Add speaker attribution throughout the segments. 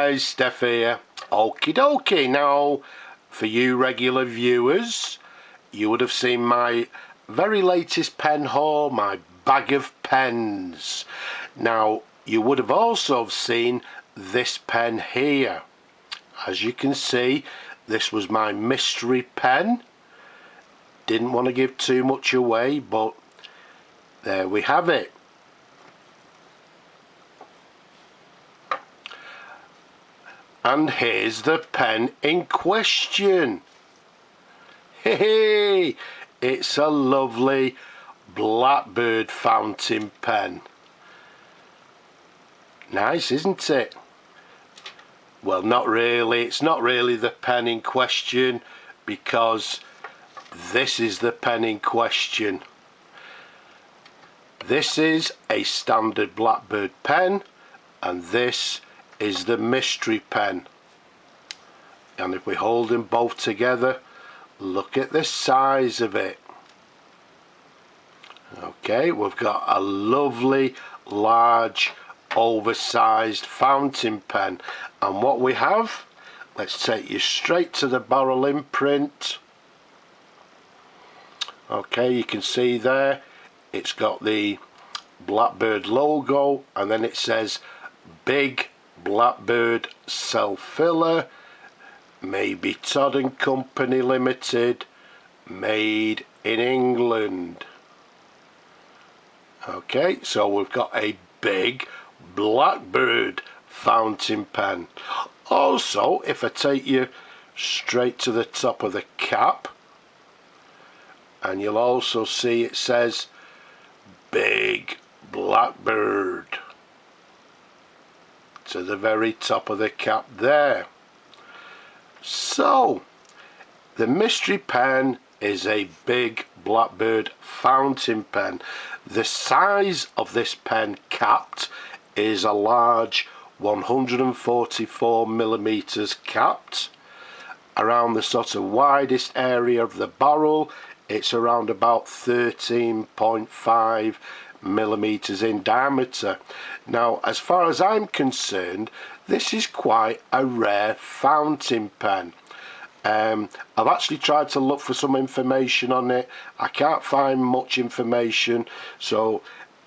Speaker 1: guys, Steph here. Okie dokie. Now, for you regular viewers, you would have seen my very latest pen haul, my bag of pens. Now, you would have also seen this pen here. As you can see, this was my mystery pen. Didn't want to give too much away, but there we have it. And here's the pen in question. Hey, it's a lovely Blackbird Fountain Pen. Nice, isn't it? Well, not really. It's not really the pen in question, because this is the pen in question. This is a standard Blackbird pen, and this is the mystery pen. And if we hold them both together, look at the size of it. Okay, we've got a lovely large oversized fountain pen, and what we have, let's take you straight to the barrel imprint. Okay, you can see there it's got the Blackbird logo, and then it says Big Blackbird Self-Filler, Mabie Todd Co Ltd, made in England. Okay, so we've got a big Blackbird fountain pen. Also, if I take you straight to the top of the cap, and you'll also see it says Big Blackbird to the very top of the cap there. So the mystery pen is a big Blackbird fountain pen. The size of this pen capped is a large 144mm capped. Around the sort of widest area of the barrel, it's around about 13.5mm in diameter. Now, as far as I'm concerned, this is quite a rare fountain pen. I've actually tried to look for some information on it. I can't find much information, so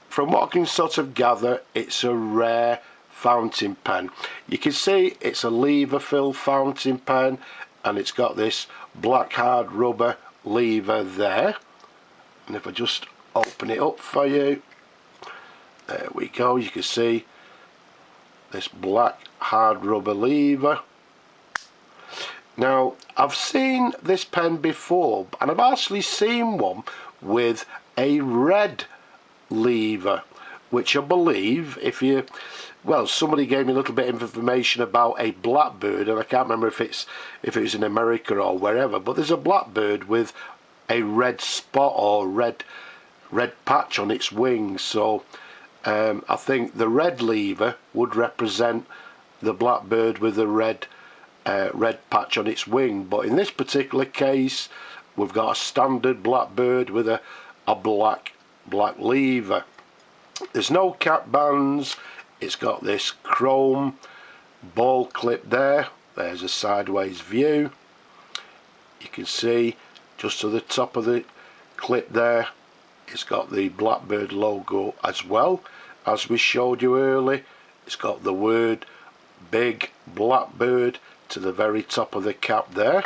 Speaker 1: from what I can sort of gather, it's a rare fountain pen. You can see it's a lever fill fountain pen, and it's got this black hard rubber lever there. And if I just open it up for you, there we go, you can see this black hard rubber lever. Now, I've seen this pen before, and I've actually seen one with a red lever, which I believe, somebody gave me a little bit of information about a Blackbird, and I can't remember if it was in America or wherever, but there's a Blackbird with a red spot or red patch on its wings. So I think the red lever would represent the Blackbird with the red patch on its wing, but in this particular case we've got a standard Blackbird with a black lever. There's no cap bands. It's got this chrome ball clip there. There's a sideways view. You can see just to the top of the clip there, it's got the Blackbird logo, as well as we showed you earlier. It's got the word Big Blackbird to the very top of the cap there.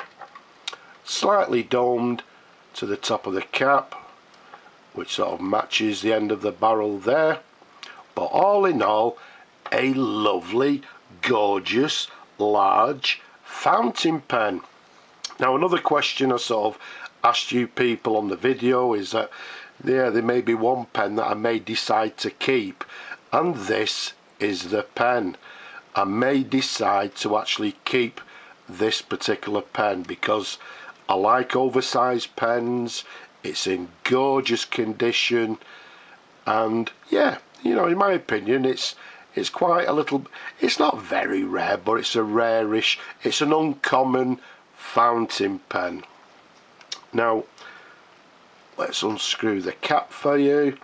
Speaker 1: Slightly domed to the top of the cap, which sort of matches the end of the barrel there. But all in all, a lovely, gorgeous, large fountain pen. Now, another question I sort of asked you people on the video is that there may be one pen that I may decide to keep, and this is the pen. I may decide to actually keep this particular pen because I like oversized pens. It's in gorgeous condition, and yeah, you know, in my opinion, it's quite a little, it's not very rare, but it's a rarish, it's an uncommon fountain pen. Now, let's unscrew the cap for you.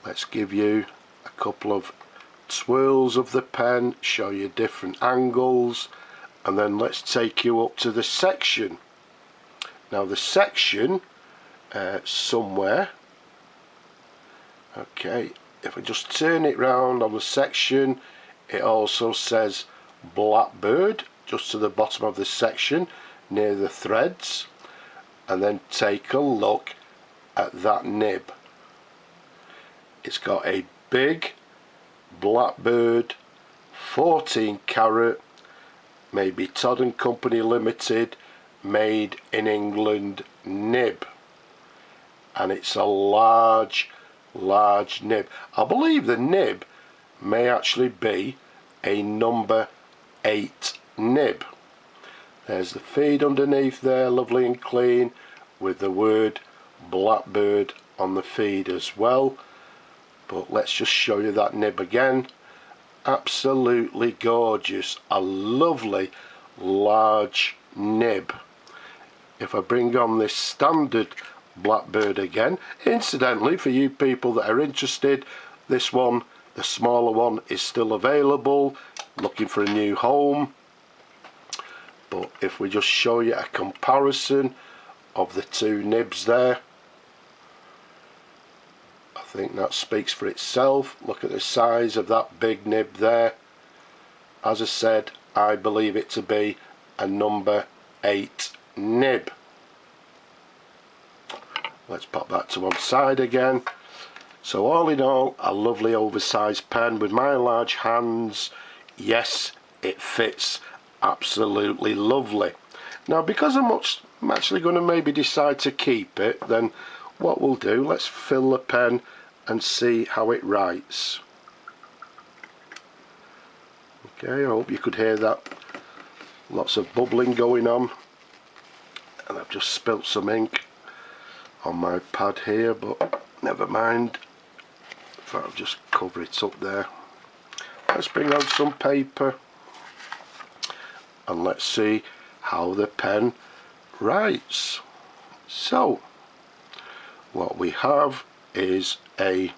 Speaker 1: Let's give you a couple of swirls of the pen, show you different angles, and then let's take you up to the section. Now the section somewhere, okay, if I just turn it round on the section, it also says Blackbird just to the bottom of the section near the threads. And then take a look at that nib. It's got a big Blackbird 14 carat Mabie Todd Co Ltd, made in England nib, and it's a large nib. I believe the nib may actually be a number 8 nib. There's the feed underneath there, lovely and clean, with the word Blackbird on the feed as well. But let's just show you that nib again. Absolutely gorgeous, a lovely large nib. If I bring on this standard Blackbird again, incidentally, for you people that are interested, this one, the smaller one, is still available, looking for a new home. But if we just show you a comparison of the two nibs there, I think that speaks for itself. Look at the size of that big nib there. As I said, I believe it to be a number 8 nib. Let's pop that to one side again. So all in all, a lovely oversized pen with my large hands. Yes, it fits absolutely lovely. Now, because I'm actually going to maybe decide to keep it, then what we'll do, let's fill the pen and see how it writes. Okay, I hope you could hear that. Lots of bubbling going on, and I've just spilt some ink on my pad here, but never mind. If I'll just cover it up there. Let's bring on some paper and let's see how the pen writes. So what we have is a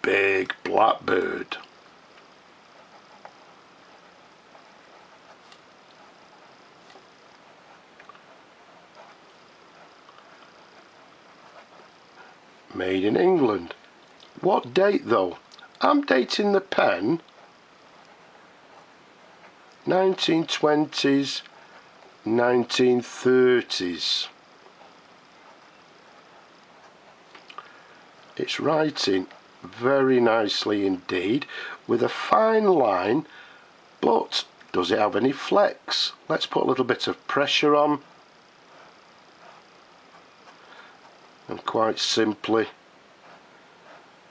Speaker 1: big Blackbird. Made in England. What date though? I'm dating the pen 1920s, 1930s. It's writing very nicely indeed, with a fine line, but does it have any flex? Let's put a little bit of pressure on, and quite simply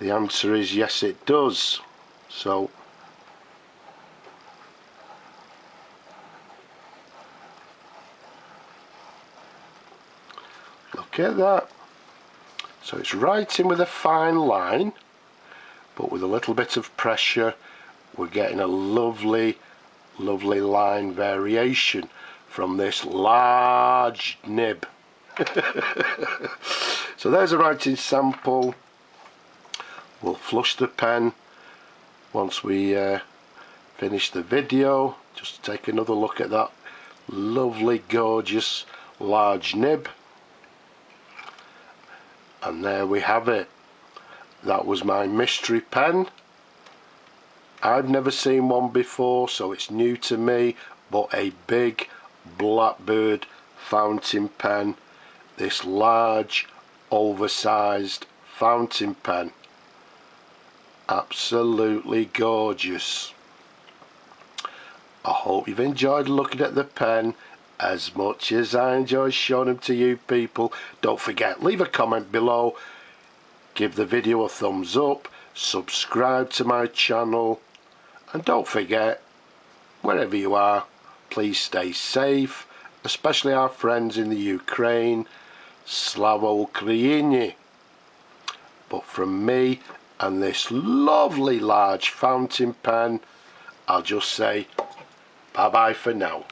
Speaker 1: the answer is yes, it does. So look at that. So it's writing with a fine line, but with a little bit of pressure we're getting a lovely line variation from this large nib. So there's a writing sample. We'll flush the pen once we finish the video, just to take another look at that lovely gorgeous large nib. And there we have it. That was my mystery pen. I've never seen one before, so it's new to me, but a big Blackbird fountain pen, this large oversized fountain pen. Absolutely gorgeous. I hope you've enjoyed looking at the pen as much as I enjoy showing them to you people. Don't forget, leave a comment below, give the video a thumbs up, subscribe to my channel, and don't forget, wherever you are, please stay safe, especially our friends in the Ukraine. Slava Ukraini. But from me and this lovely large fountain pen, I'll just say bye bye for now.